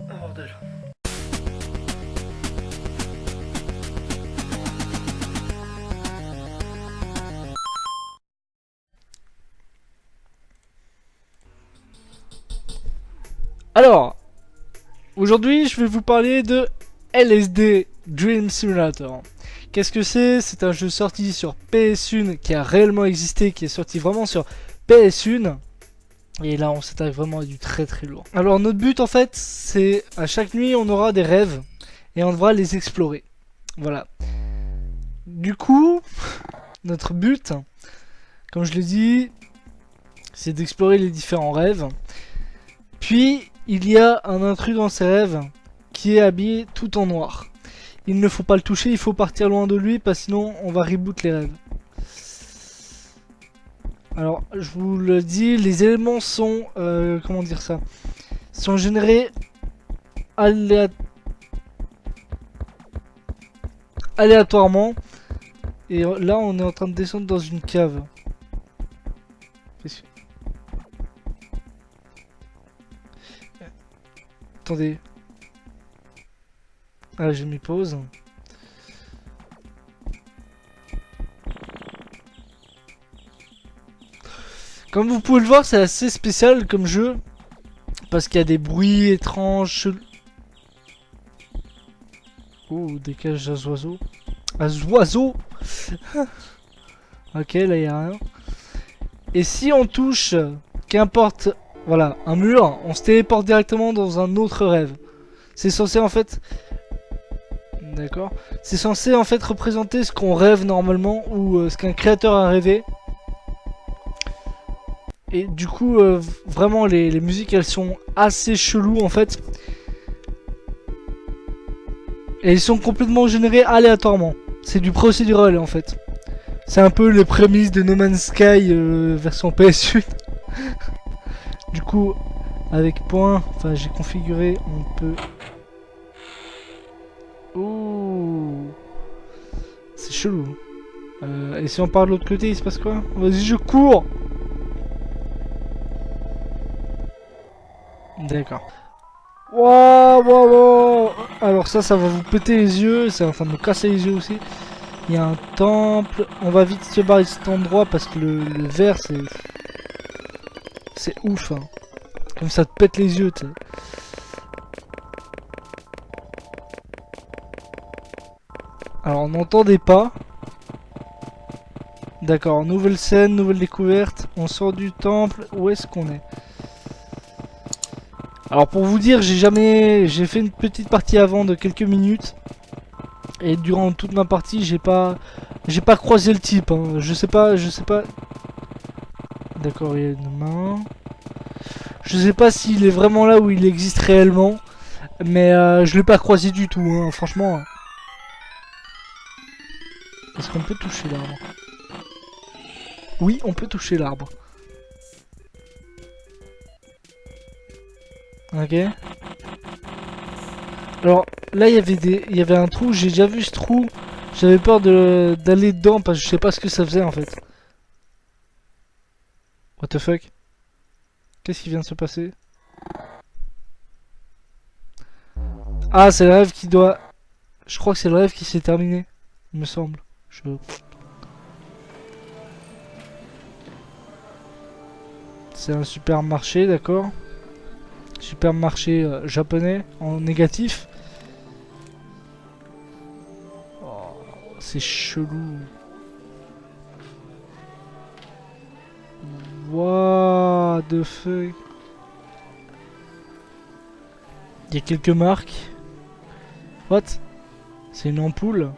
Bordel. Alors, aujourd'hui je vais vous parler de LSD Dream Simulator. Qu'est-ce que c'est? C'est un jeu sorti sur PS1 qui a réellement existé, qui est sorti vraiment sur PS1. Et là on s'attaque vraiment à du très très lourd. Alors notre but en fait, c'est à chaque nuit on aura des rêves et on devra les explorer. Voilà. Du coup, notre but, comme je l'ai dit, c'est d'explorer les différents rêves. Puis il y a un intrus dans ces rêves qui est habillé tout en noir. Il ne faut pas le toucher, il faut partir loin de lui parce que sinon on va reboot les rêves. Alors je vous le dis, les éléments sont, comment dire ça, sont générés aléatoirement. Et là on est en train de descendre dans une cave. Attendez. Ah, j'ai mis pause. Comme vous pouvez le voir, c'est assez spécial comme jeu. Parce qu'il y a des bruits étranges. Oh, des cages à oiseaux. À oiseaux. Ok, là il n'y a rien. Et si on touche, qu'importe, voilà, un mur, on se téléporte directement dans un autre rêve. C'est censé en fait... D'accord. C'est censé en fait représenter ce qu'on rêve normalement ou ce qu'un créateur a rêvé. Et du coup, vraiment les musiques elles sont assez cheloues en fait. Et elles sont complètement générées aléatoirement. C'est du procédural en fait. C'est un peu les prémices de No Man's Sky version PS1. Du coup, avec point, enfin j'ai configuré, on peut... Ouh, c'est chelou. Et si on part de l'autre côté, il se passe quoi? Vas-y, je cours. D'accord. Waouh, waouh, waouh. Alors ça va vous péter les yeux. C'est en train de me casser les yeux aussi. Il y a un temple. On va vite se barrer de cet endroit parce que le vert, c'est ouf. Hein. Comme ça te pète les yeux, tu sais. Alors on entend des pas. D'accord, nouvelle scène, nouvelle découverte. On sort du temple. Où est-ce qu'on est? Alors pour vous dire, j'ai fait une petite partie avant de quelques minutes. Et durant toute ma partie, j'ai pas croisé le type. Hein. Je sais pas. D'accord, il y a une main. Je sais pas s'il est vraiment là ou il existe réellement. Mais je l'ai pas croisé du tout, hein, franchement. Est-ce qu'on peut toucher l'arbre? Oui, on peut toucher l'arbre. Ok. Alors là il y avait un trou, j'ai déjà vu ce trou. J'avais peur d'aller dedans parce que je sais pas ce que ça faisait en fait. What the fuck? Qu'est-ce qui vient de se passer? Ah, c'est le rêve qui doit... Je crois que c'est le rêve qui s'est terminé. Il me semble. C'est un supermarché, d'accord. Supermarché japonais en négatif. Oh, c'est chelou. What the fuck? Il y a quelques marques. What? C'est une ampoule.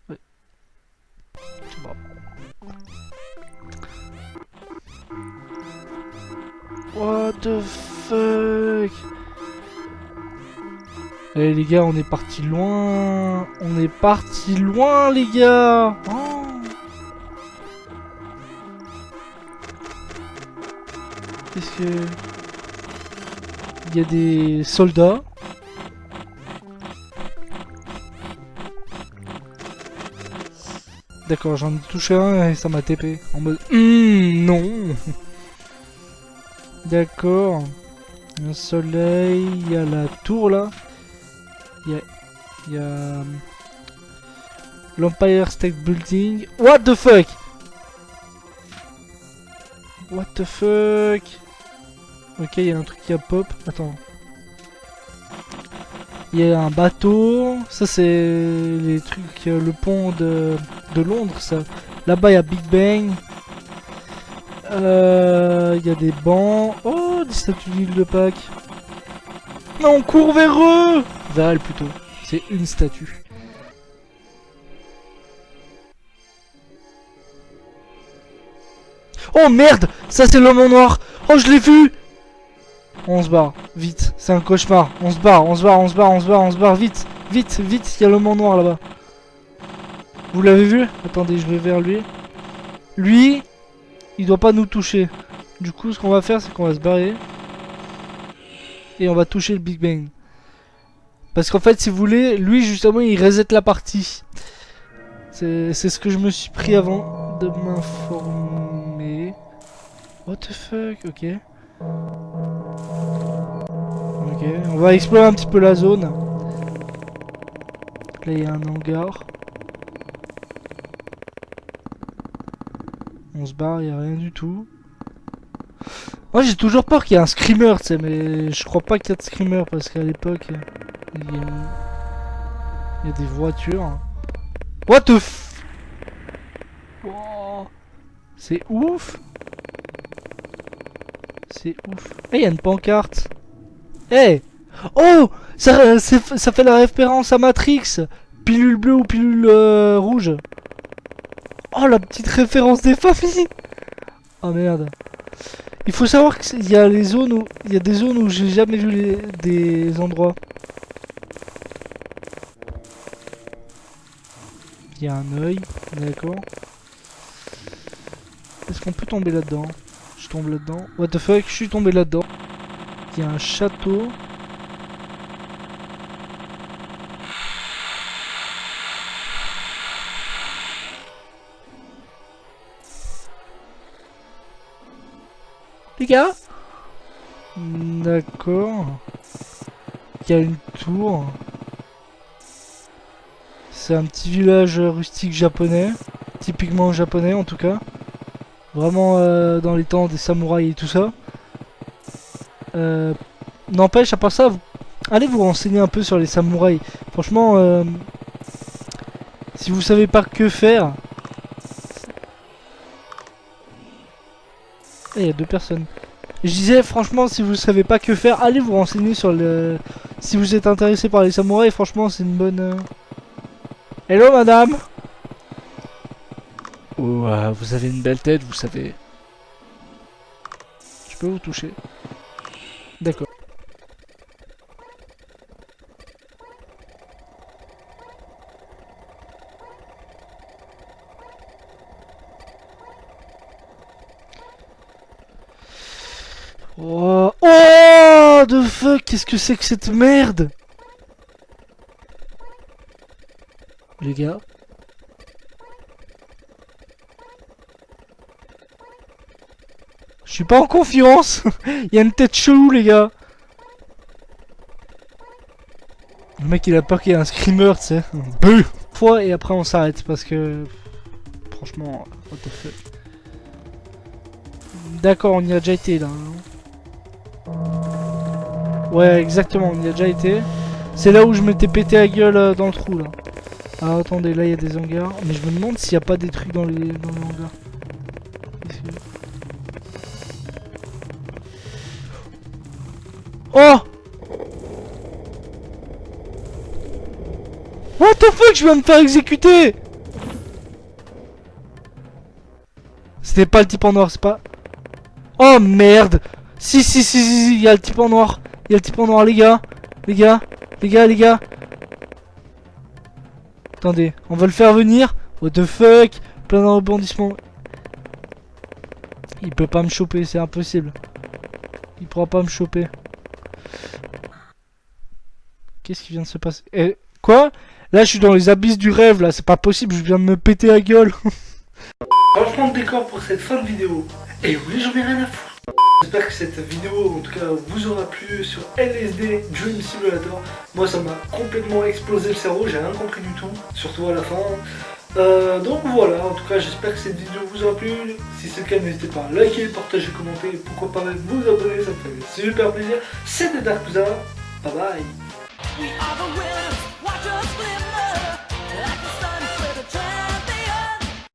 Ouais. Bon. the fuck? Allez les gars, on est parti loin. On est parti loin les gars. Oh. Qu'est-ce que... Il y a des soldats. D'accord, j'en ai touché un et ça m'a TP. En mode... non. D'accord. Un soleil, il y a la tour là. Il y a... l'Empire State Building. What the fuck? What the fuck? Ok, il y a un truc qui a pop. Attends. Il y a un bateau. Ça, c'est les trucs... le pont de Londres, ça. Là-bas, il y a Big Bang. Il y a des bancs. Oh, des statues d'île de Pâques. Non, on court vers eux. Vers elle, plutôt. C'est une statue. Oh, merde. Ça, c'est l'homme en noir. Oh, je l'ai vu. On se barre, vite, c'est un cauchemar. On se barre, on se barre, on se barre, on se barre, on se barre, vite, vite, vite, il y a l'homme en noir là-bas. Vous l'avez vu? Attendez, je vais vers lui. Lui, il doit pas nous toucher. Du coup, ce qu'on va faire, c'est qu'on va se barrer. Et on va toucher le Big Bang. Parce qu'en fait, si vous voulez, lui, justement, il reset la partie. C'est ce que je me suis pris avant de m'informer. What the fuck, ok. Ok, on va explorer un petit peu la zone. Là, il y a un hangar. On se barre, il n'y a rien du tout. Moi, j'ai toujours peur qu'il y ait un screamer, tu sais, mais je crois pas qu'il y a de screamer parce qu'à l'époque, il y a des voitures. What the f... Wow. C'est ouf. C'est ouf. Eh, il y a une pancarte. Eh! Oh! Ça fait la référence à Matrix! Pilule bleue ou pilule rouge. Oh, la petite référence des familles! Oh merde. Il faut savoir qu'il y a les zones où... Il y a des zones où j'ai jamais vu des endroits. Il y a un œil, d'accord. Est-ce qu'on peut tomber là-dedans? Je tombe là-dedans. What the fuck, je suis tombé là-dedans. Il y a un château. Les gars? D'accord. Il y a une tour. C'est un petit village rustique japonais. Typiquement japonais en tout cas. Vraiment dans les temps des samouraïs et tout ça. N'empêche, à part ça, allez vous renseigner un peu sur les samouraïs. Franchement, si vous savez pas que faire... Il y a deux personnes. Je disais, franchement, si vous savez pas que faire, allez vous renseigner sur le... Si vous êtes intéressé par les samouraïs, franchement, c'est une bonne... Hello, madame. Oh, vous avez une belle tête, vous savez. Je peux vous toucher. D'accord. Oh, oh, the fuck, qu'est-ce que c'est que cette merde? Les gars. Je suis pas en confiance. Il y a une tête chelou, les gars. Le mec, il a peur qu'il y ait un screamer, tu sais. Beuh. Fois et après on s'arrête parce que... Franchement, what the fuck. D'accord, on y a déjà été là. Ouais, exactement, on y a déjà été. C'est là où je m'étais pété la gueule dans le trou là. Ah, attendez, là il y a des hangars. Mais je me demande s'il n'y a pas des trucs dans les hangars. Oh! What the fuck, je viens de me faire exécuter! C'était pas le type en noir, c'est pas... Oh merde! Si, il y a le type en noir. Il y a le type en noir, les gars. Les gars. Attendez, on va le faire venir. What the fuck? Plein de rebondissements. Il peut pas me choper, c'est impossible. Il pourra pas me choper. Qu'est-ce qui vient de se passer? Quoi? Là, je suis dans les abysses du rêve, là. C'est pas possible, je viens de me péter la gueule. Changement de décor pour cette fin de vidéo. Et oui, j'en ai rien à foutre. J'espère que cette vidéo, en tout cas, vous aura plu sur LSD Dream Simulator. Moi, ça m'a complètement explosé le cerveau, j'ai rien compris du tout, surtout à la fin. Donc voilà, en tout cas, j'espère que cette vidéo vous aura plu. Si c'est le cas, n'hésitez pas à liker, partager, commenter, et pourquoi pas même vous abonner, ça me fait super plaisir. C'était Dark Kuza, bye bye.